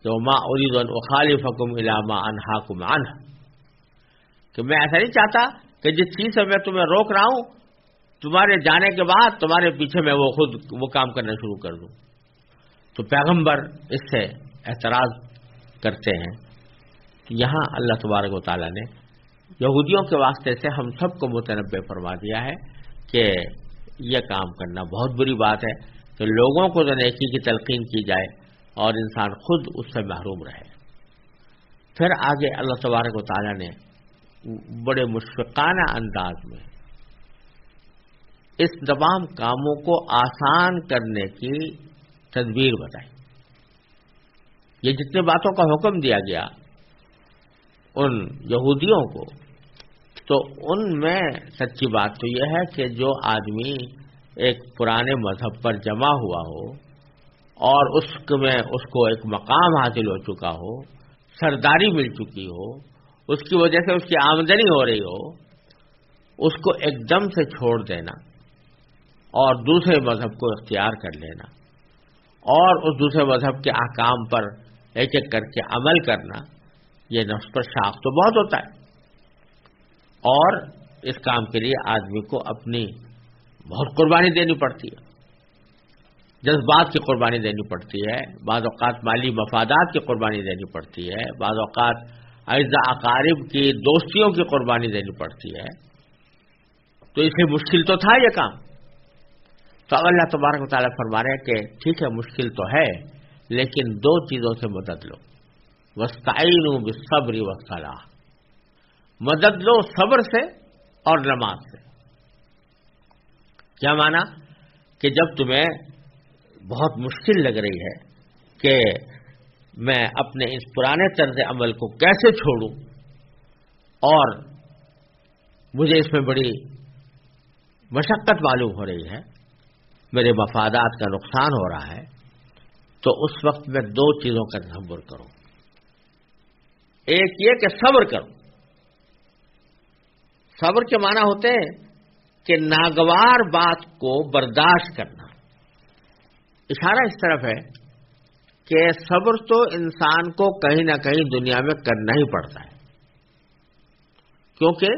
کہ ما اريد ان اخالفكم الى ما انهاكم عنه، کہ میں ایسا نہیں چاہتا کہ جس چیز سے میں تمہیں روک رہا ہوں تمہارے جانے کے بعد تمہارے پیچھے میں وہ خود وہ کام کرنا شروع کر دوں۔ تو پیغمبر اس سے اعتراض کرتے ہیں۔ یہاں اللہ تبارک و تعالیٰ نے یہودیوں کے واسطے سے ہم سب کو متنبہ فرما دیا ہے کہ یہ کام کرنا بہت بری بات ہے کہ لوگوں کو تو نیکی کی تلقین کی جائے اور انسان خود اس سے محروم رہے۔ پھر آگے اللہ تبارک و تعالیٰ نے بڑے مشفقانہ انداز میں اس تمام کاموں کو آسان کرنے کی تدبیر بتائی۔ یہ جتنے باتوں کا حکم دیا گیا ان یہودیوں کو، تو ان میں سچی بات تو یہ ہے کہ جو آدمی ایک پرانے مذہب پر جمع ہوا ہو اور اس میں اس کو ایک مقام حاصل ہو چکا ہو، سرداری مل چکی ہو، اس کی وجہ سے اس کی آمدنی ہو رہی ہو، اس کو ایک دم سے چھوڑ دینا اور دوسرے مذہب کو اختیار کر لینا اور اس دوسرے مذہب کے احکام پر ایک ایک کر کے عمل کرنا، یہ نفس پر شاق تو بہت ہوتا ہے، اور اس کام کے لیے آدمی کو اپنی بہت قربانی دینی پڑتی ہے، جذبات کی قربانی دینی پڑتی ہے، بعض اوقات مالی مفادات کی قربانی دینی پڑتی ہے، بعض اوقات اعزاء اقارب کی دوستیوں کی قربانی دینی پڑتی ہے، تو اس لیے مشکل تو تھا یہ کام۔ تو اللہ تبارک و تعالیٰ فرما رہے ہیں کہ ٹھیک ہے مشکل تو ہے، لیکن دو چیزوں سے مدد لو، وَاسْتَعِینُوا بِالصَّبْرِ وَالصَّلَاةِ، مدد لو صبر سے اور نماز سے۔ کیا معنی؟ کہ جب تمہیں بہت مشکل لگ رہی ہے کہ میں اپنے اس پرانے طرز عمل کو کیسے چھوڑوں، اور مجھے اس میں بڑی مشقت معلوم ہو رہی ہے، میرے مفادات کا نقصان ہو رہا ہے، تو اس وقت میں دو چیزوں کا تصور کروں۔ ایک یہ کہ صبر کروں۔ صبر کے معنی ہوتے ہیں کہ ناگوار بات کو برداشت کرنا۔ اشارہ اس طرف ہے کہ صبر تو انسان کو کہیں نہ کہیں دنیا میں کرنا ہی پڑتا ہے، کیونکہ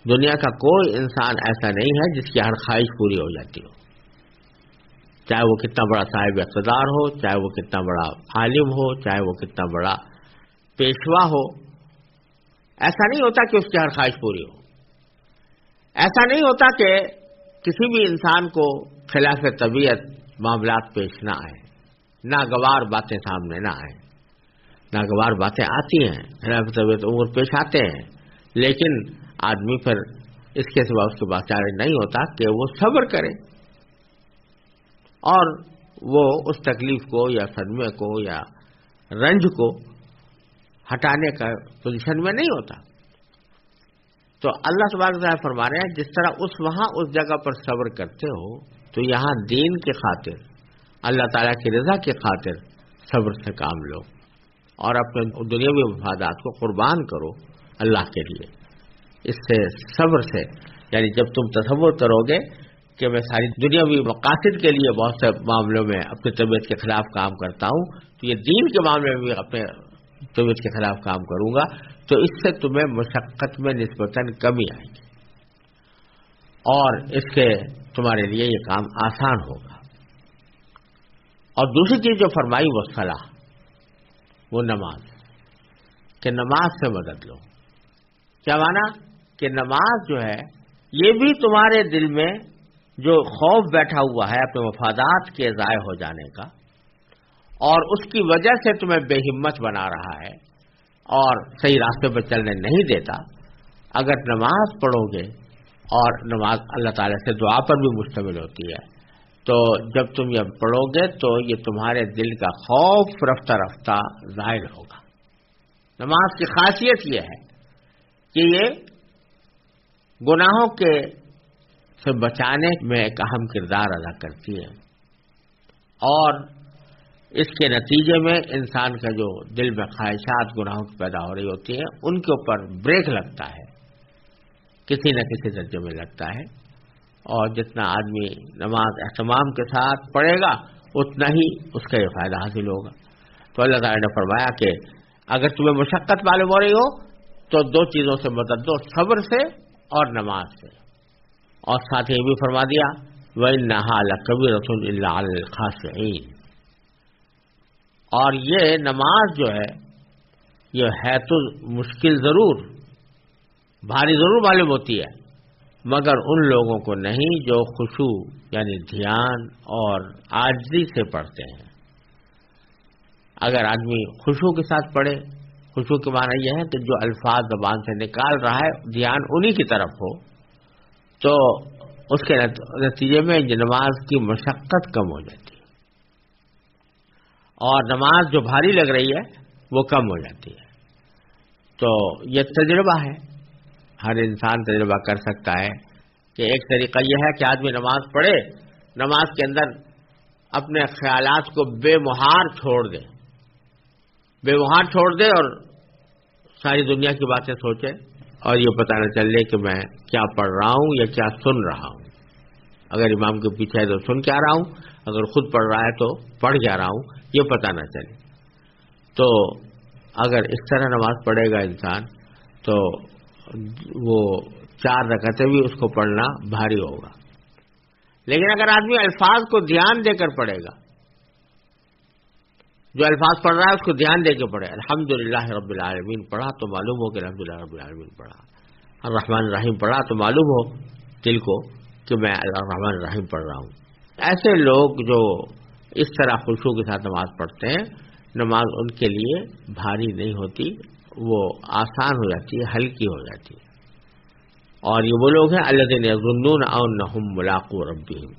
دنیا کا کوئی انسان ایسا نہیں ہے جس کی ہر خواہش پوری ہو جاتی ہو، چاہے وہ کتنا بڑا صاحب اقتدار ہو، چاہے وہ کتنا بڑا عالم ہو، چاہے وہ کتنا بڑا پیشوا ہو، ایسا نہیں ہوتا کہ اس کی ہر خواہش پوری ہو۔ ایسا نہیں ہوتا کہ کسی بھی انسان کو خلاف طبیعت معاملات پیش نہ آئے، ناگوار باتیں سامنے نہ آئیں۔ ناگوار باتیں آتی ہیں، خلاف طبیعت امور پیش آتے ہیں، لیکن آدمی پھر اس کے سوا اس کے پاس چارہ نہیں ہوتا کہ وہ صبر کرے، اور وہ اس تکلیف کو یا صدمے کو یا رنج کو ہٹانے کا پوزیشن میں نہیں ہوتا۔ تو اللہ تبارک و تعالیٰ فرما رہے ہیں جس طرح اس جگہ پر صبر کرتے ہو، تو یہاں دین کی خاطر، اللہ تعالیٰ کی رضا کی خاطر صبر سے کام لو، اور اپنے دنیاوی مفادات کو قربان کرو اللہ کے لیے۔ اس سے صبر سے، یعنی جب تم تصور کرو گے کہ میں ساری دنیاوی مقاصد کے لیے بہت سے معاملوں میں اپنی طبیعت کے خلاف کام کرتا ہوں، تو یہ دین کے معاملے میں بھی اپنے طبیعت کے خلاف کام کروں گا، تو اس سے تمہیں مشقت میں نسبتاً کمی آئے گی، اور اس سے تمہارے لیے یہ کام آسان ہوگا۔ اور دوسری چیز جو فرمائی وہ صلاح، وہ نماز، کہ نماز سے مدد لو۔ کیا مانا؟ کہ نماز جو ہے یہ بھی تمہارے دل میں جو خوف بیٹھا ہوا ہے اپنے مفادات کے ضائع ہو جانے کا، اور اس کی وجہ سے تمہیں بے ہمت بنا رہا ہے اور صحیح راستے پر چلنے نہیں دیتا، اگر نماز پڑھو گے، اور نماز اللہ تعالیٰ سے دعا پر بھی مشتمل ہوتی ہے، تو جب تم یہ پڑھو گے تو یہ تمہارے دل کا خوف رفتہ رفتہ ظاہر ہوگا۔ نماز کی خاصیت یہ ہے کہ یہ گناہوں کے سے بچانے میں ایک اہم کردار ادا کرتی ہے، اور اس کے نتیجے میں انسان کا جو دل میں خواہشات گناہوں کی پیدا ہو رہی ہوتی ہیں، ان کے اوپر بریک لگتا ہے، کسی نہ کسی درجے میں لگتا ہے، اور جتنا آدمی نماز اہتمام کے ساتھ پڑھے گا اتنا ہی اس کا یہ فائدہ حاصل ہوگا۔ تو اللہ تعالیٰ نے فرمایا کہ اگر تمہیں مشقت معلوم ہو رہی ہو تو دو چیزوں سے مدد دو، صبر سے اور نماز سے، اور ساتھ یہ بھی فرما دیا وَإِنَّهَا لَكَبِيرَةٌ إِلَّا عَلَى الْخَاشِعِينَ۔ اور یہ نماز جو ہے یہ ہے تو مشکل ضرور، بھاری ضرور معلوم ہوتی ہے، مگر ان لوگوں کو نہیں جو خشوع یعنی دھیان اور عاجزی سے پڑھتے ہیں۔ اگر آدمی خشوع کے ساتھ پڑھے، خشوع کے معنی یہ ہے کہ جو الفاظ زبان سے نکال رہا ہے دھیان انہی کی طرف ہو، تو اس کے نتیجے میں نماز کی مشقت کم ہو جاتی ہے، اور نماز جو بھاری لگ رہی ہے وہ کم ہو جاتی ہے۔ تو یہ تجربہ ہے، ہر انسان تجربہ کر سکتا ہے کہ ایک طریقہ یہ ہے کہ آدمی نماز پڑھے، نماز کے اندر اپنے خیالات کو بے مہار چھوڑ دے، اور ساری دنیا کی باتیں سوچے، اور یہ پتہ نہ چلے کہ میں کیا پڑھ رہا ہوں یا کیا سن رہا ہوں۔ اگر امام کے پیچھے ہے تو سن کیا رہا ہوں، اگر خود پڑھ رہا ہے تو پڑھ کیا رہا ہوں، یہ پتہ نہ چلے۔ تو اگر اس طرح نماز پڑھے گا انسان تو وہ 4 رکعتیں بھی اس کو پڑھنا بھاری ہوگا. لیکن اگر آدمی الفاظ کو دھیان دے کر پڑھے گا، جو الفاظ پڑھ رہا ہے اس کو دھیان دے کے پڑھے، الحمدللہ رب العالمین پڑھا تو معلوم ہو کہ الحمدللہ رب العالمین پڑھا، الرحمن الرحیم پڑھا تو معلوم ہو دل کو کہ میں الرحمن الرحیم پڑھ رہا ہوں. ایسے لوگ جو اس طرح خشوع کے ساتھ نماز پڑھتے ہیں، نماز ان کے لیے بھاری نہیں ہوتی، وہ آسان ہو جاتی ہے، ہلکی ہو جاتی ہے. اور یہ وہ لوگ ہیں الذین یظنون انہم ملاقو ربہم،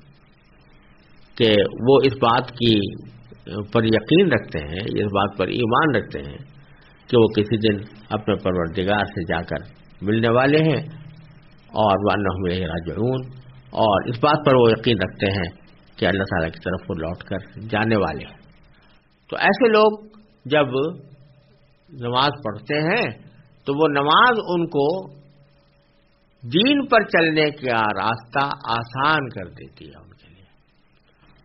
کہ وہ اس بات کی پر یقین رکھتے ہیں، اس بات پر ایمان رکھتے ہیں کہ وہ کسی دن اپنے پروردگار سے جا کر ملنے والے ہیں، اور وانہم الیہ راجعون، اور اس بات پر وہ یقین رکھتے ہیں کہ اللہ تعالیٰ کی طرف وہ لوٹ کر جانے والے ہیں. تو ایسے لوگ جب نماز پڑھتے ہیں تو وہ نماز ان کو دین پر چلنے کا راستہ آسان کر دیتی ہے ان کے لیے،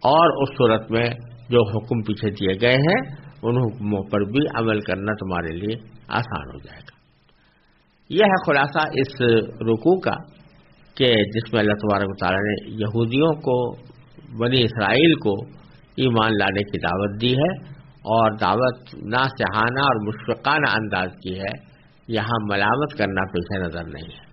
اور اس صورت میں جو حکم پیچھے دیے گئے ہیں ان حکموں پر بھی عمل کرنا تمہارے لیے آسان ہو جائے گا. یہ ہے خلاصہ اس رکوع کا کہ جس میں اللہ تبارک و تعالیٰ نے یہودیوں کو، بنی اسرائیل کو ایمان لانے کی دعوت دی ہے، اور دعوت ناصحانہ اور مشفقانہ انداز کی ہے. یہاں ملامت کرنا پیش نظر نہیں ہے.